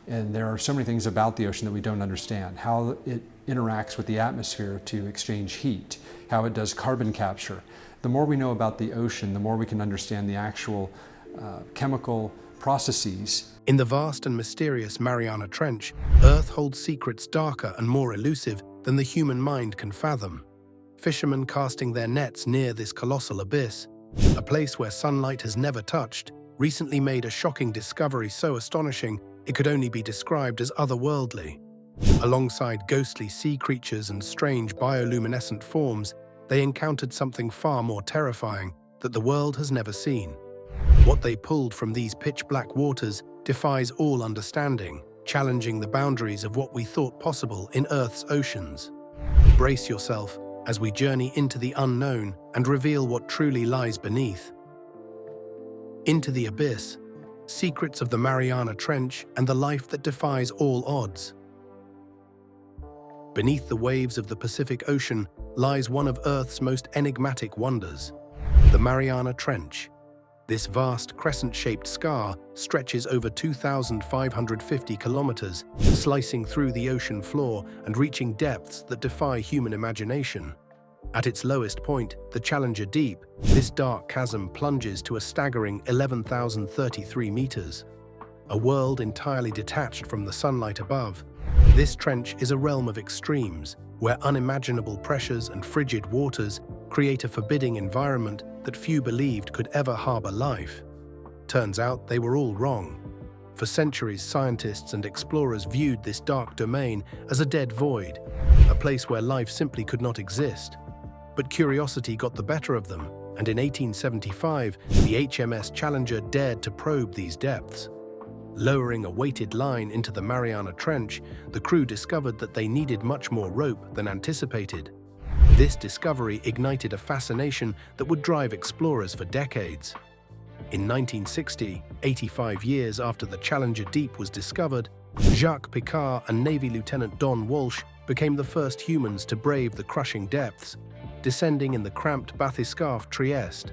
And there are so many things about the ocean that we don't understand. How it interacts with the atmosphere to exchange heat, how it does carbon capture. The more we know about the ocean, the more we can understand the actual chemical processes. In the vast and mysterious Mariana Trench, Earth holds secrets darker and more elusive than the human mind can fathom. Fishermen casting their nets near this colossal abyss, a place where sunlight has never touched, recently made a shocking discovery so astonishing it could only be described as otherworldly. Alongside ghostly sea creatures and strange bioluminescent forms, they encountered something far more terrifying that the world has never seen. What they pulled from these pitch-black waters defies all understanding, challenging the boundaries of what we thought possible in Earth's oceans. Brace yourself as we journey into the unknown and reveal what truly lies beneath. Into the abyss, secrets of the Mariana Trench and the life that defies all odds. Beneath the waves of the Pacific Ocean lies one of Earth's most enigmatic wonders, the Mariana Trench. This vast crescent-shaped scar stretches over 2,550 kilometers, slicing through the ocean floor and reaching depths that defy human imagination. At its lowest point, the Challenger Deep, this dark chasm plunges to a staggering 11,033 meters. A world entirely detached from the sunlight above, this trench is a realm of extremes, where unimaginable pressures and frigid waters create a forbidding environment that few believed could ever harbor life. Turns out they were all wrong. For centuries, scientists and explorers viewed this dark domain as a dead void, a place where life simply could not exist. But curiosity got the better of them, and in 1875, the HMS Challenger dared to probe these depths. Lowering a weighted line into the Mariana Trench, the crew discovered that they needed much more rope than anticipated. This discovery ignited a fascination that would drive explorers for decades. In 1960, 85 years after the Challenger Deep was discovered, Jacques Piccard and Navy Lieutenant Don Walsh became the first humans to brave the crushing depths, descending in the cramped bathyscaphe Trieste.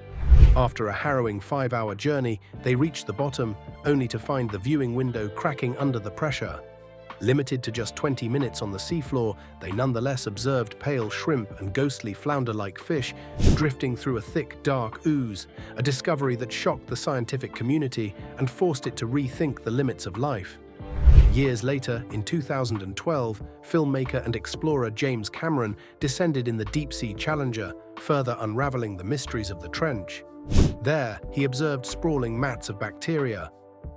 After a harrowing 5-hour journey, they reached the bottom, only to find the viewing window cracking under the pressure. Limited to just 20 minutes on the seafloor, they nonetheless observed pale shrimp and ghostly flounder-like fish drifting through a thick, dark ooze, a discovery that shocked the scientific community and forced it to rethink the limits of life. Years later, in 2012, filmmaker and explorer James Cameron descended in the deep-sea Challenger, further unraveling the mysteries of the trench. There, he observed sprawling mats of bacteria,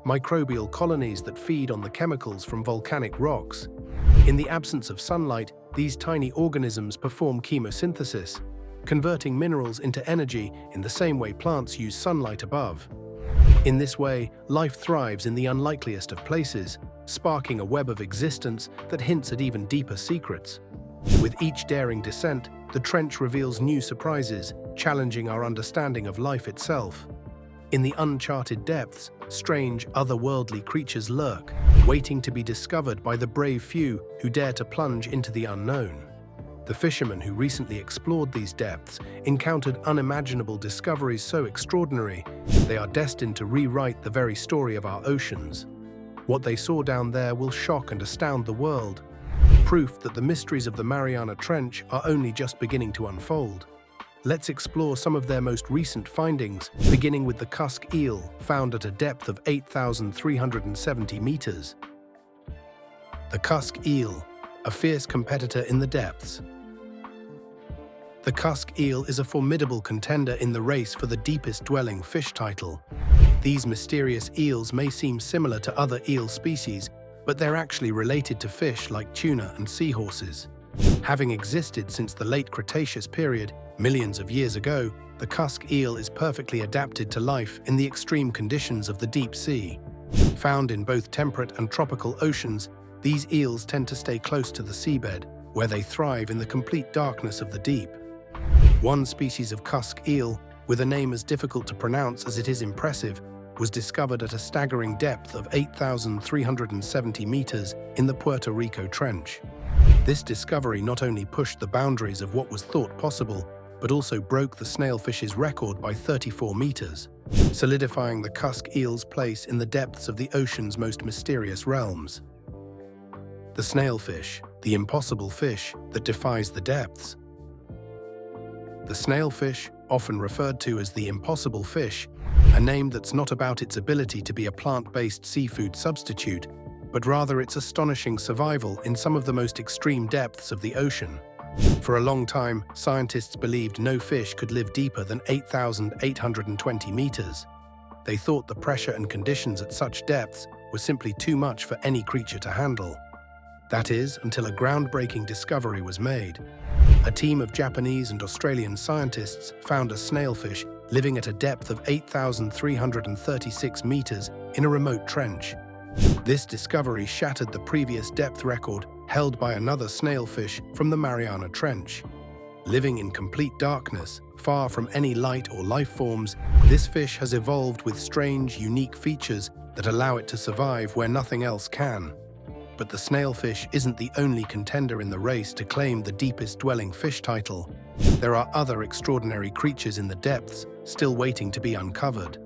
microbial colonies that feed on the chemicals from volcanic rocks. In the absence of sunlight, these tiny organisms perform chemosynthesis, converting minerals into energy in the same way plants use sunlight above. In this way, life thrives in the unlikeliest of places, sparking a web of existence that hints at even deeper secrets. With each daring descent, the trench reveals new surprises, challenging our understanding of life itself. In the uncharted depths, strange, otherworldly creatures lurk, waiting to be discovered by the brave few who dare to plunge into the unknown. The fishermen who recently explored these depths encountered unimaginable discoveries so extraordinary, they are destined to rewrite the very story of our oceans. What they saw down there will shock and astound the world, proof that the mysteries of the Mariana Trench are only just beginning to unfold. Let's explore some of their most recent findings, beginning with the Cusk eel, found at a depth of 8,370 meters. The Cusk eel, a fierce competitor in the depths. The Cusk eel is a formidable contender in the race for the deepest dwelling fish title. These mysterious eels may seem similar to other eel species, but they're actually related to fish like tuna and seahorses. Having existed since the late Cretaceous period, millions of years ago, the Cusk eel is perfectly adapted to life in the extreme conditions of the deep sea. Found in both temperate and tropical oceans, these eels tend to stay close to the seabed, where they thrive in the complete darkness of the deep. One species of Cusk eel, with a name as difficult to pronounce as it is impressive, was discovered at a staggering depth of 8,370 meters in the Puerto Rico Trench. This discovery not only pushed the boundaries of what was thought possible, but also broke the snailfish's record by 34 meters, solidifying the Cusk eel's place in the depths of the ocean's most mysterious realms. The snailfish, the impossible fish that defies the depths. The snailfish, often referred to as the impossible fish, a name that's not about its ability to be a plant-based seafood substitute, but rather its astonishing survival in some of the most extreme depths of the ocean. For a long time, scientists believed no fish could live deeper than 8,820 meters. They thought the pressure and conditions at such depths were simply too much for any creature to handle. That is, until a groundbreaking discovery was made. A team of Japanese and Australian scientists found a snailfish living at a depth of 8,336 meters in a remote trench. This discovery shattered the previous depth record held by another snailfish from the Mariana Trench. Living in complete darkness, far from any light or life forms, this fish has evolved with strange, unique features that allow it to survive where nothing else can. But the snailfish isn't the only contender in the race to claim the deepest dwelling fish title. There are other extraordinary creatures in the depths still waiting to be uncovered.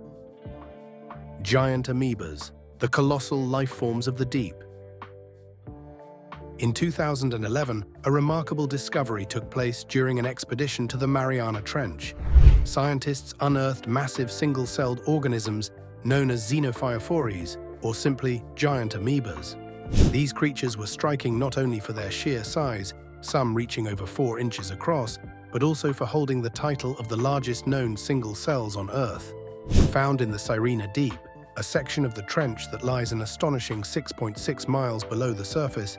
Giant amoebas, the colossal life forms of the deep. In 2011, a remarkable discovery took place during an expedition to the Mariana Trench. Scientists unearthed massive single-celled organisms known as xenophyophores, or simply giant amoebas. These creatures were striking not only for their sheer size, some reaching over 4 inches across, but also for holding the title of the largest known single cells on Earth. Found in the Sirena Deep, a section of the trench that lies an astonishing 6.6 miles below the surface,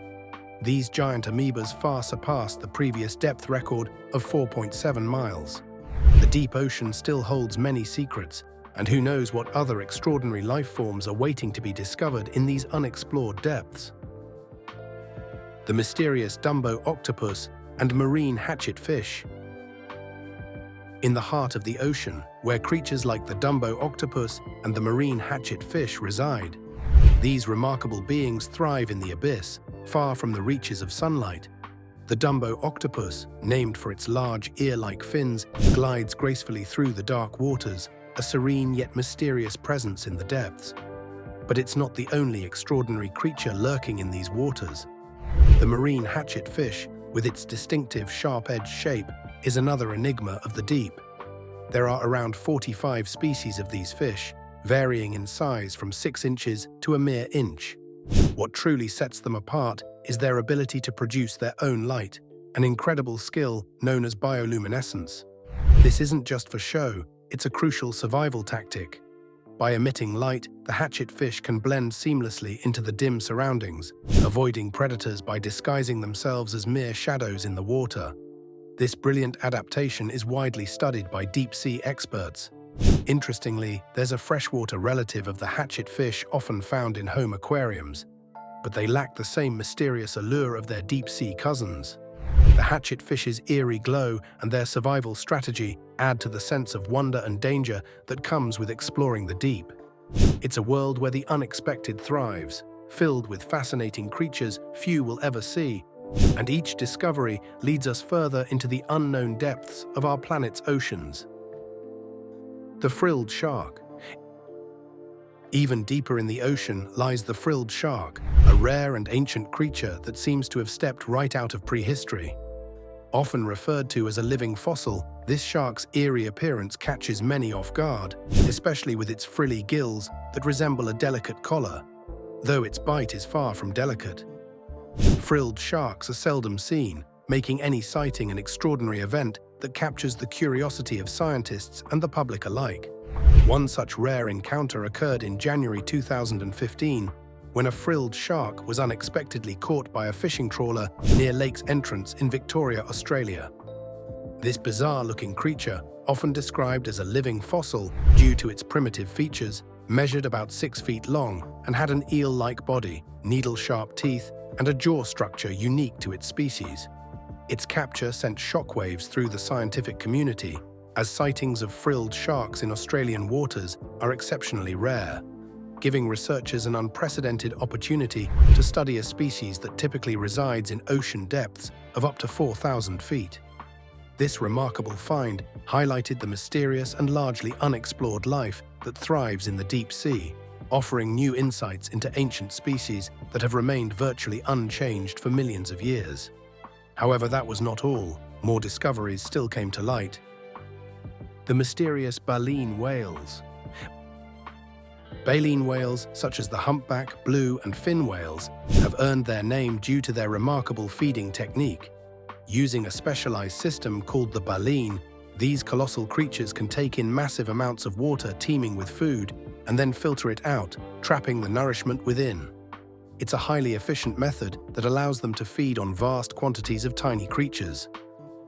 these giant amoebas far surpassed the previous depth record of 4.7 miles. The deep ocean still holds many secrets, and who knows what other extraordinary life forms are waiting to be discovered in these unexplored depths. The mysterious Dumbo octopus and marine hatchetfish. In the heart of the ocean, where creatures like the Dumbo octopus and the marine hatchetfish reside, these remarkable beings thrive in the abyss, far from the reaches of sunlight. The Dumbo octopus, named for its large ear-like fins, glides gracefully through the dark waters, a serene yet mysterious presence in the depths. But it's not the only extraordinary creature lurking in these waters. The marine hatchetfish, with its distinctive sharp-edged shape, is another enigma of the deep. There are around 45 species of these fish, varying in size from 6 inches to a mere inch. What truly sets them apart is their ability to produce their own light, an incredible skill known as bioluminescence. This isn't just for show, it's a crucial survival tactic. By emitting light, the hatchetfish can blend seamlessly into the dim surroundings, avoiding predators by disguising themselves as mere shadows in the water. This brilliant adaptation is widely studied by deep-sea experts. Interestingly, there's a freshwater relative of the hatchetfish often found in home aquariums, but they lack the same mysterious allure of their deep-sea cousins. The hatchetfish's eerie glow and their survival strategy add to the sense of wonder and danger that comes with exploring the deep. It's a world where the unexpected thrives, filled with fascinating creatures few will ever see, and each discovery leads us further into the unknown depths of our planet's oceans. The frilled shark. Even deeper in the ocean lies the frilled shark, a rare and ancient creature that seems to have stepped right out of prehistory. Often referred to as a living fossil, this shark's eerie appearance catches many off guard, especially with its frilly gills that resemble a delicate collar, though its bite is far from delicate. Frilled sharks are seldom seen, making any sighting an extraordinary event that captures the curiosity of scientists and the public alike. One such rare encounter occurred in January 2015, when a frilled shark was unexpectedly caught by a fishing trawler near Lake's entrance in Victoria, Australia. This bizarre-looking creature, often described as a living fossil due to its primitive features, measured about 6 feet long and had an eel-like body, needle-sharp teeth, and a jaw structure unique to its species. Its capture sent shockwaves through the scientific community, as sightings of frilled sharks in Australian waters are exceptionally rare, giving researchers an unprecedented opportunity to study a species that typically resides in ocean depths of up to 4,000 feet. This remarkable find highlighted the mysterious and largely unexplored life that thrives in the deep sea, offering new insights into ancient species that have remained virtually unchanged for millions of years. However, that was not all. More discoveries still came to light. The mysterious baleen whales. Baleen whales, such as the humpback, blue, and fin whales, have earned their name due to their remarkable feeding technique. Using a specialized system called the baleen, these colossal creatures can take in massive amounts of water teeming with food and then filter it out, trapping the nourishment within. It's a highly efficient method that allows them to feed on vast quantities of tiny creatures.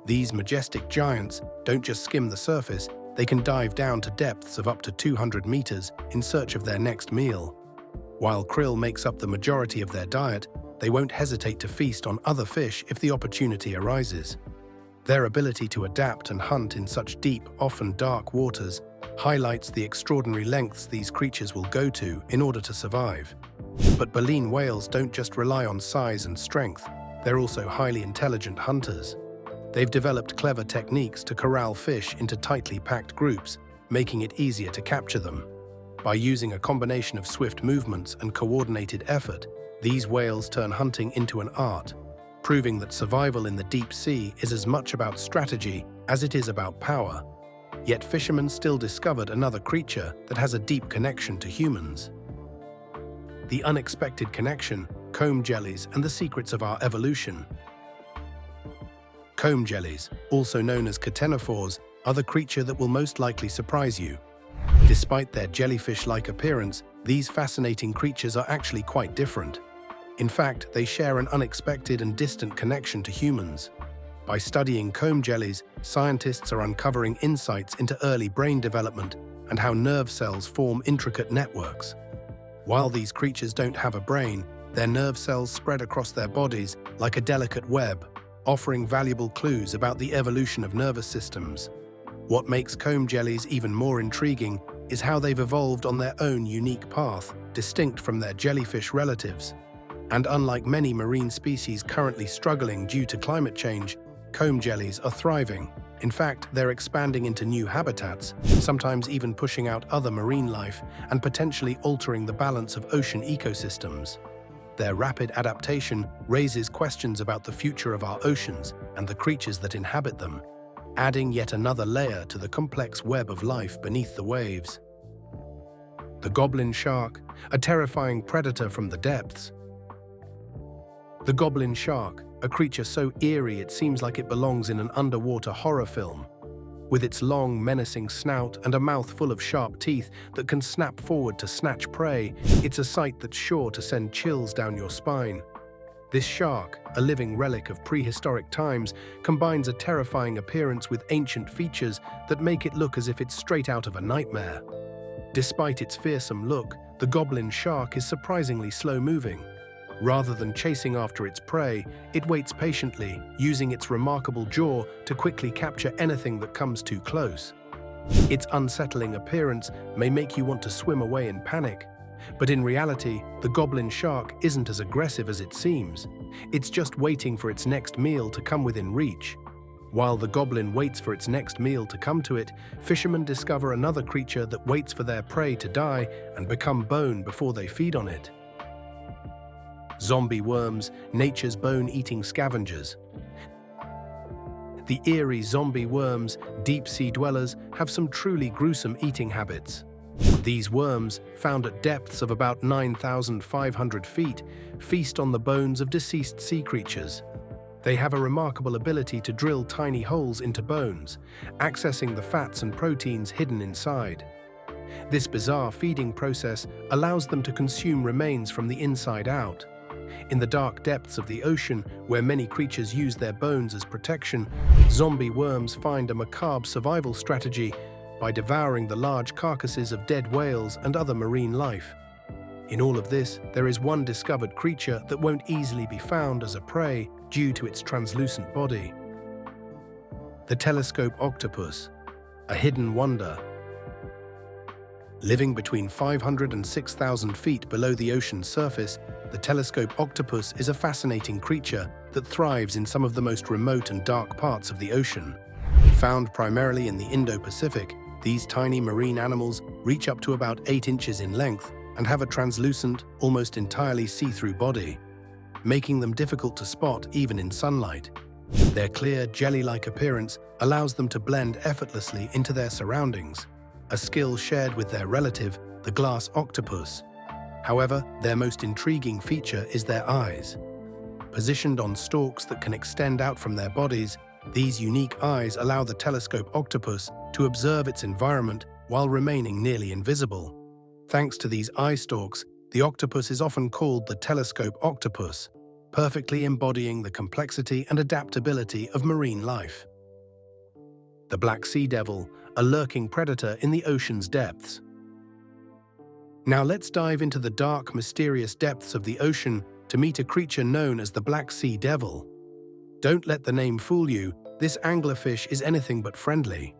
These majestic giants don't just skim the surface, they can dive down to depths of up to 200 meters in search of their next meal. While krill makes up the majority of their diet, they won't hesitate to feast on other fish if the opportunity arises. Their ability to adapt and hunt in such deep, often dark waters highlights the extraordinary lengths these creatures will go to in order to survive. But baleen whales don't just rely on size and strength, they're also highly intelligent hunters. They've developed clever techniques to corral fish into tightly packed groups, making it easier to capture them. By using a combination of swift movements and coordinated effort, these whales turn hunting into an art, proving that survival in the deep sea is as much about strategy as it is about power. Yet fishermen still discovered another creature that has a deep connection to humans. The unexpected connection, comb jellies and the secrets of our evolution. Comb jellies, also known as ctenophores, are the creature that will most likely surprise you. Despite their jellyfish-like appearance, these fascinating creatures are actually quite different. In fact, they share an unexpected and distant connection to humans. By studying comb jellies, scientists are uncovering insights into early brain development and how nerve cells form intricate networks. While these creatures don't have a brain, their nerve cells spread across their bodies like a delicate web, offering valuable clues about the evolution of nervous systems. What makes comb jellies even more intriguing is how they've evolved on their own unique path, distinct from their jellyfish relatives. And unlike many marine species currently struggling due to climate change, comb jellies are thriving. In fact, they're expanding into new habitats, sometimes even pushing out other marine life and potentially altering the balance of ocean ecosystems. Their rapid adaptation raises questions about the future of our oceans and the creatures that inhabit them, adding yet another layer to the complex web of life beneath the waves. The goblin shark, a terrifying predator from the depths. The goblin shark, a creature so eerie it seems like it belongs in an underwater horror film. With its long, menacing snout and a mouth full of sharp teeth that can snap forward to snatch prey, it's a sight that's sure to send chills down your spine. This shark, a living relic of prehistoric times, combines a terrifying appearance with ancient features that make it look as if it's straight out of a nightmare. Despite its fearsome look, the goblin shark is surprisingly slow-moving. Rather than chasing after its prey, it waits patiently, using its remarkable jaw to quickly capture anything that comes too close. Its unsettling appearance may make you want to swim away in panic, but in reality, the goblin shark isn't as aggressive as it seems. It's just waiting for its next meal to come within reach. While the goblin waits for its next meal to come to it, fishermen discover another creature that waits for their prey to die and become bone before they feed on it. Zombie worms, nature's bone-eating scavengers. The eerie zombie worms, deep-sea dwellers, have some truly gruesome eating habits. These worms, found at depths of about 9,500 feet, feast on the bones of deceased sea creatures. They have a remarkable ability to drill tiny holes into bones, accessing the fats and proteins hidden inside. This bizarre feeding process allows them to consume remains from the inside out. In the dark depths of the ocean, where many creatures use their bones as protection, zombie worms find a macabre survival strategy by devouring the large carcasses of dead whales and other marine life. In all of this, there is one discovered creature that won't easily be found as a prey due to its translucent body. The telescope octopus, a hidden wonder. Living between 500 and 6,000 feet below the ocean's surface, the telescope octopus is a fascinating creature that thrives in some of the most remote and dark parts of the ocean. Found primarily in the Indo-Pacific, these tiny marine animals reach up to about 8 inches in length and have a translucent, almost entirely see-through body, making them difficult to spot even in sunlight. Their clear, jelly-like appearance allows them to blend effortlessly into their surroundings, a skill shared with their relative, the glass octopus. However, their most intriguing feature is their eyes. Positioned on stalks that can extend out from their bodies, these unique eyes allow the telescope octopus to observe its environment while remaining nearly invisible. Thanks to these eye stalks, the octopus is often called the telescope octopus, perfectly embodying the complexity and adaptability of marine life. The black sea devil, a lurking predator in the ocean's depths. Now let's dive into the dark, mysterious depths of the ocean to meet a creature known as the black sea devil. Don't let the name fool you, this anglerfish is anything but friendly.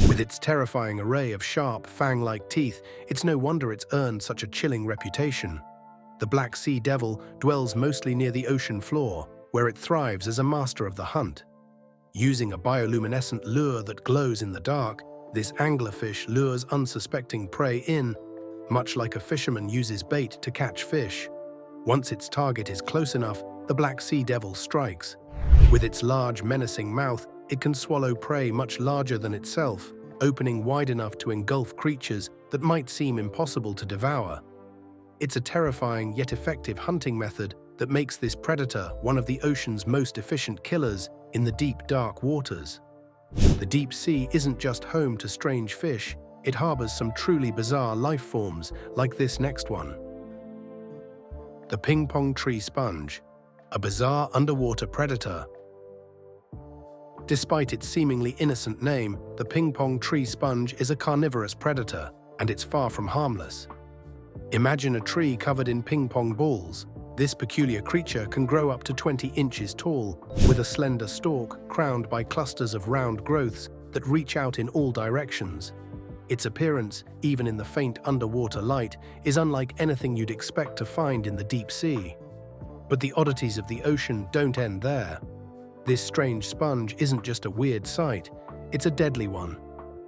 With its terrifying array of sharp, fang-like teeth, it's no wonder it's earned such a chilling reputation. The black sea devil dwells mostly near the ocean floor, where it thrives as a master of the hunt. Using a bioluminescent lure that glows in the dark, this anglerfish lures unsuspecting prey in, much like a fisherman uses bait to catch fish. Once its target is close enough, the black sea devil strikes. With its large, menacing mouth, it can swallow prey much larger than itself, opening wide enough to engulf creatures that might seem impossible to devour. It's a terrifying yet effective hunting method that makes this predator one of the ocean's most efficient killers in the deep, dark waters. The deep sea isn't just home to strange fish, it harbors some truly bizarre life forms like this next one. The ping-pong tree sponge, a bizarre underwater predator. Despite its seemingly innocent name, the ping-pong tree sponge is a carnivorous predator, and it's far from harmless. Imagine a tree covered in ping-pong balls. This peculiar creature can grow up to 20 inches tall, with a slender stalk crowned by clusters of round growths that reach out in all directions. Its appearance, even in the faint underwater light, is unlike anything you'd expect to find in the deep sea. But the oddities of the ocean don't end there. This strange sponge isn't just a weird sight, it's a deadly one.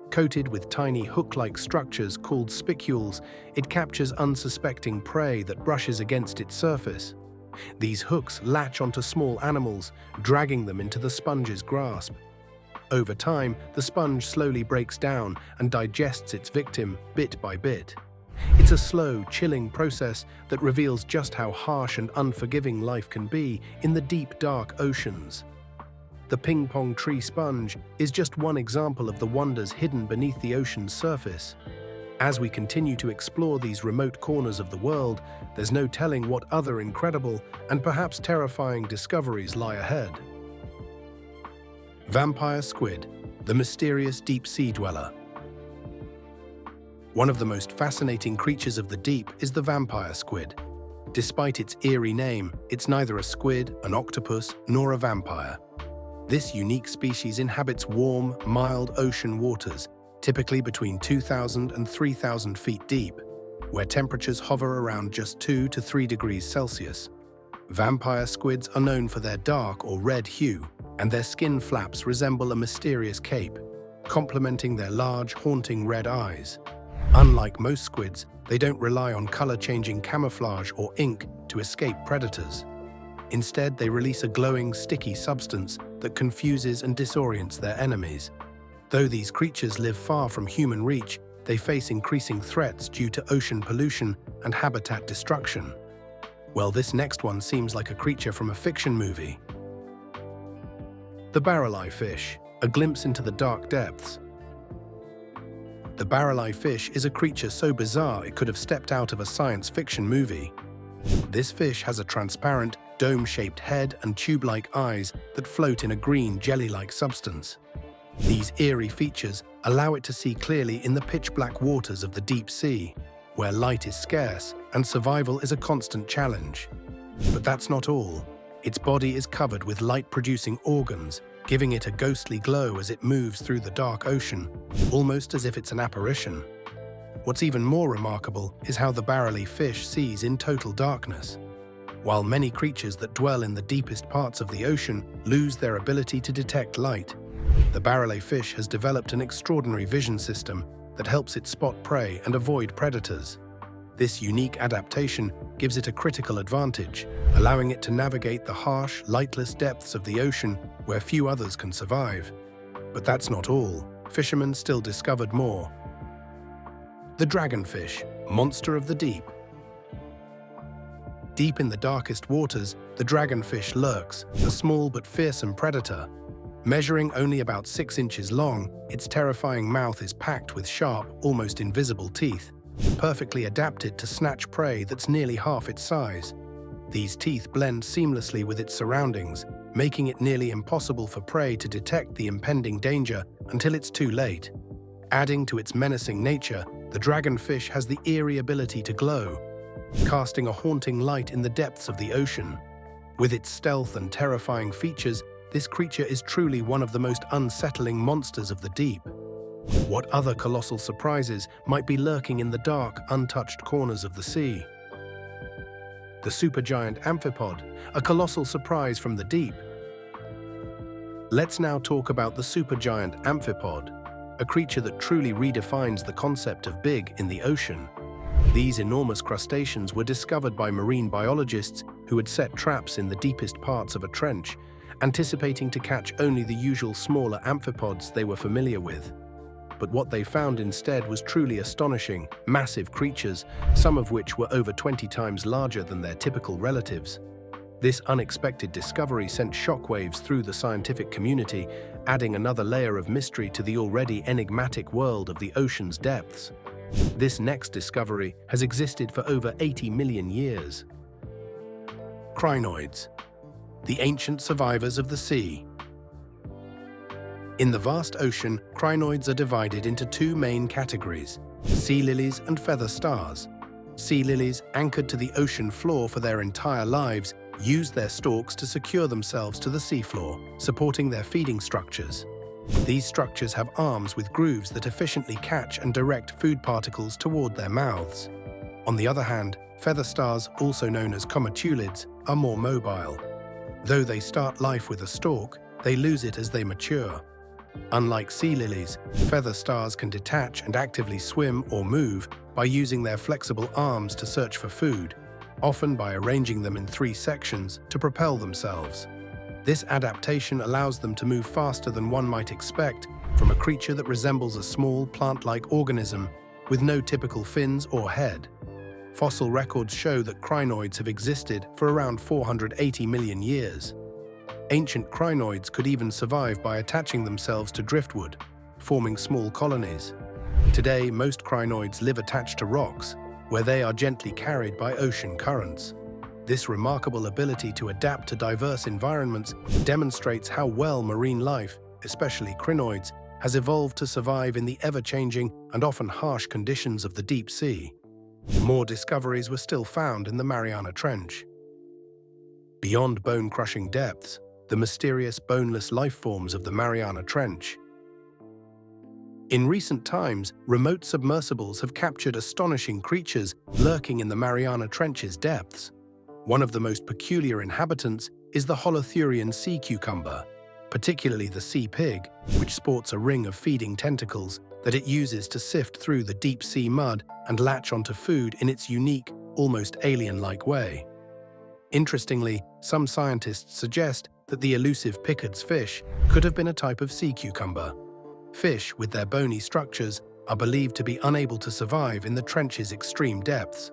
Coated with tiny hook-like structures called spicules, it captures unsuspecting prey that brushes against its surface. These hooks latch onto small animals, dragging them into the sponge's grasp. Over time, the sponge slowly breaks down and digests its victim bit by bit. It's a slow, chilling process that reveals just how harsh and unforgiving life can be in the deep, dark oceans. The ping-pong tree sponge is just one example of the wonders hidden beneath the ocean's surface. As we continue to explore these remote corners of the world, there's no telling what other incredible and perhaps terrifying discoveries lie ahead. Vampire squid, the mysterious deep-sea dweller. One of the most fascinating creatures of the deep is the vampire squid. Despite its eerie name, it's neither a squid, an octopus, nor a vampire. This unique species inhabits warm, mild ocean waters, typically between 2,000 and 3,000 feet deep, where temperatures hover around just 2 to 3 degrees Celsius. Vampire squids are known for their dark or red hue, and their skin flaps resemble a mysterious cape, complementing their large, haunting red eyes. Unlike most squids, they don't rely on color-changing camouflage or ink to escape predators. Instead, they release a glowing, sticky substance that confuses and disorients their enemies. Though these creatures live far from human reach, they face increasing threats due to ocean pollution and habitat destruction. Well, this next one seems like a creature from a fiction movie. The baralai fish, a glimpse into the dark depths. The baralai fish is a creature so bizarre it could have stepped out of a science fiction movie. This fish has a transparent, dome-shaped head and tube-like eyes that float in a green, jelly-like substance. These eerie features allow it to see clearly in the pitch-black waters of the deep sea, where light is scarce and survival is a constant challenge. But that's not all. Its body is covered with light-producing organs, giving it a ghostly glow as it moves through the dark ocean, almost as if it's an apparition. What's even more remarkable is how the baralai fish sees in total darkness. While many creatures that dwell in the deepest parts of the ocean lose their ability to detect light, The baralai fish has developed an extraordinary vision system that helps it spot prey and avoid predators. This unique adaptation gives it a critical advantage, allowing it to navigate the harsh, lightless depths of the ocean where few others can survive. But that's not all. Fishermen still discovered more. The dragonfish, monster of the deep. Deep in the darkest waters, the dragonfish lurks, a small but fearsome predator. Measuring only about 6 inches long, its terrifying mouth is packed with sharp, almost invisible teeth, perfectly adapted to snatch prey that's nearly half its size. These teeth blend seamlessly with its surroundings, making it nearly impossible for prey to detect the impending danger until it's too late. Adding to its menacing nature, the dragonfish has the eerie ability to glow, casting a haunting light in the depths of the ocean. With its stealth and terrifying features, this creature is truly one of the most unsettling monsters of the deep. What other colossal surprises might be lurking in the dark, untouched corners of the sea? The supergiant amphipod, a colossal surprise from the deep. Let's now talk about the supergiant amphipod, a creature that truly redefines the concept of big in the ocean. These enormous crustaceans were discovered by marine biologists who had set traps in the deepest parts of a trench, anticipating to catch only the usual smaller amphipods they were familiar with. But what they found instead was truly astonishing, massive creatures, some of which were over 20 times larger than their typical relatives. This unexpected discovery sent shockwaves through the scientific community, adding another layer of mystery to the already enigmatic world of the ocean's depths. This next discovery has existed for over 80 million years. Crinoids, the ancient survivors of the sea. In the vast ocean, crinoids are divided into 2 main categories: sea lilies and feather stars. Sea lilies, anchored to the ocean floor for their entire lives, use their stalks to secure themselves to the seafloor, supporting their feeding structures. These structures have arms with grooves that efficiently catch and direct food particles toward their mouths. On the other hand, feather stars, also known as cometulids, are more mobile. Though they start life with a stalk, they lose it as they mature. Unlike sea lilies, feather stars can detach and actively swim or move by using their flexible arms to search for food, often by arranging them in 3 sections to propel themselves. This adaptation allows them to move faster than one might expect from a creature that resembles a small plant-like organism with no typical fins or head. Fossil records show that crinoids have existed for around 480 million years. Ancient crinoids could even survive by attaching themselves to driftwood, forming small colonies. Today, most crinoids live attached to rocks, where they are gently carried by ocean currents. This remarkable ability to adapt to diverse environments demonstrates how well marine life, especially crinoids, has evolved to survive in the ever-changing and often harsh conditions of the deep sea. More discoveries were still found in the Mariana Trench. Beyond bone-crushing depths, the mysterious boneless life forms of the Mariana Trench. In recent times, remote submersibles have captured astonishing creatures lurking in the Mariana Trench's depths. One of the most peculiar inhabitants is the holothurian sea cucumber, particularly the sea pig, which sports a ring of feeding tentacles that it uses to sift through the deep-sea mud and latch onto food in its unique, almost alien-like way. Interestingly, some scientists suggest that the elusive Pickard's fish could have been a type of sea cucumber. Fish, with their bony structures, are believed to be unable to survive in the trench's extreme depths,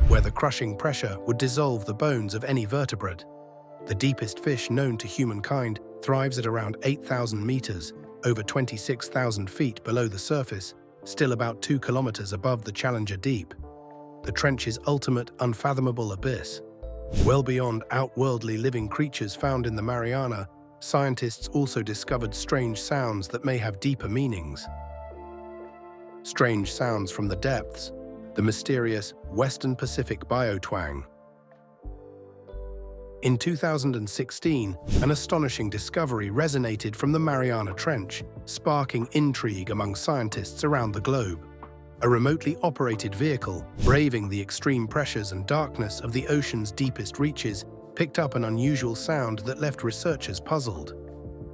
where the crushing pressure would dissolve the bones of any vertebrate. The deepest fish known to humankind thrives at around 8,000 meters, over 26,000 feet below the surface, still about 2 kilometers above the Challenger Deep. The trench's ultimate, unfathomable abyss. Well beyond outworldly living creatures found in the Mariana, scientists also discovered strange sounds that may have deeper meanings. Strange sounds from the depths, the mysterious Western Pacific biotwang. In 2016, an astonishing discovery resonated from the Mariana Trench, sparking intrigue among scientists around the globe. A remotely operated vehicle, braving the extreme pressures and darkness of the ocean's deepest reaches, picked up an unusual sound that left researchers puzzled.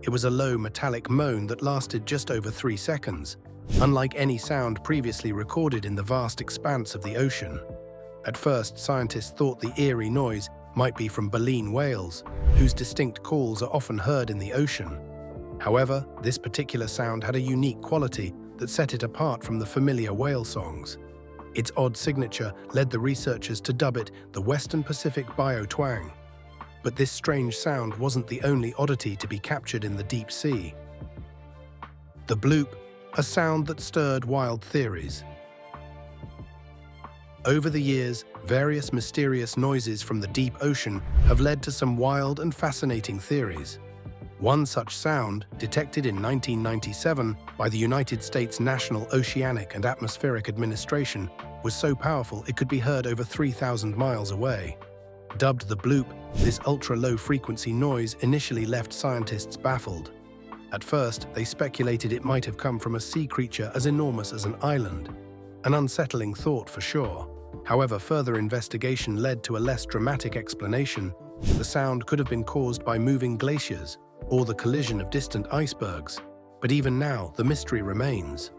It was a low metallic moan that lasted just over 3 seconds, unlike any sound previously recorded in the vast expanse of the ocean. At first, scientists thought the eerie noise might be from baleen whales, whose distinct calls are often heard in the ocean. However, this particular sound had a unique quality that set it apart from the familiar whale songs. Its odd signature led the researchers to dub it the Western Pacific bio-twang. But this strange sound wasn't the only oddity to be captured in the deep sea. The bloop, a sound that stirred wild theories. Over the years, various mysterious noises from the deep ocean have led to some wild and fascinating theories. One such sound, detected in 1997 by the United States National Oceanic and Atmospheric Administration, was so powerful it could be heard over 3,000 miles away. Dubbed the bloop, this ultra-low frequency noise initially left scientists baffled. At first, they speculated it might have come from a sea creature as enormous as an island. An unsettling thought for sure. However, further investigation led to a less dramatic explanation. The sound could have been caused by moving glaciers or the collision of distant icebergs. But even now, the mystery remains.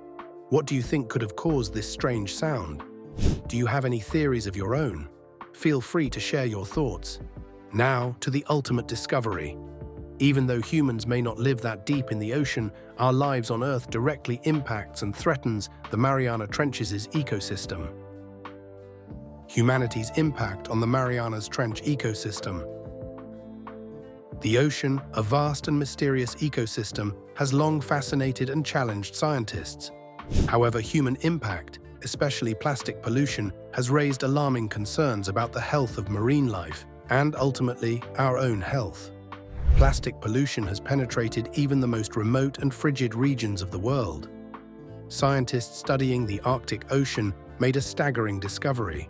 What do you think could have caused this strange sound? Do you have any theories of your own? Feel free to share your thoughts. Now, to the ultimate discovery. Even though humans may not live that deep in the ocean, our lives on Earth directly impacts and threatens the Mariana Trench's ecosystem. Humanity's impact on the Marianas Trench ecosystem. The ocean, a vast and mysterious ecosystem, has long fascinated and challenged scientists. However, human impact, especially plastic pollution, has raised alarming concerns about the health of marine life and, ultimately, our own health. Plastic pollution has penetrated even the most remote and frigid regions of the world. Scientists studying the Arctic Ocean made a staggering discovery.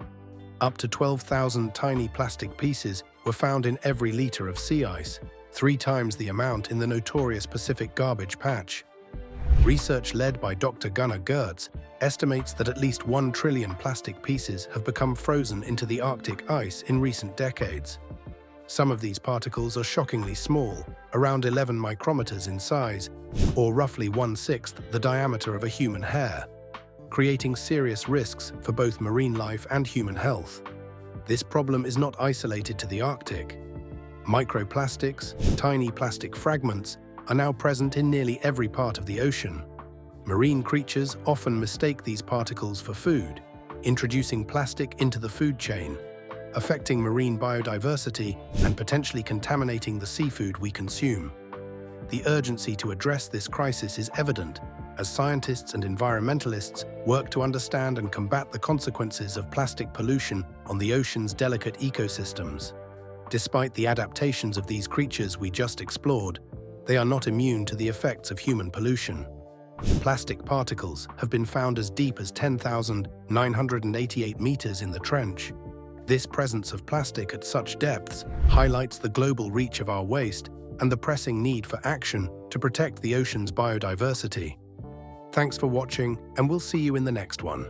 Up to 12,000 tiny plastic pieces were found in every liter of sea ice, 3 times the amount in the notorious Pacific garbage patch. Research led by Dr. Gunnar Gertz estimates that at least 1 trillion plastic pieces have become frozen into the Arctic ice in recent decades. Some of these particles are shockingly small, around 11 micrometers in size, or roughly 1/6 the diameter of a human hair, creating serious risks for both marine life and human health. This problem is not isolated to the Arctic. Microplastics, tiny plastic fragments, are now present in nearly every part of the ocean. Marine creatures often mistake these particles for food, introducing plastic into the food chain, affecting marine biodiversity and potentially contaminating the seafood we consume. The urgency to address this crisis is evident as scientists and environmentalists work to understand and combat the consequences of plastic pollution on the ocean's delicate ecosystems. Despite the adaptations of these creatures we just explored, they are not immune to the effects of human pollution. Plastic particles have been found as deep as 10,988 meters in the trench. This presence of plastic at such depths highlights the global reach of our waste and the pressing need for action to protect the ocean's biodiversity. Thanks for watching, and we'll see you in the next one.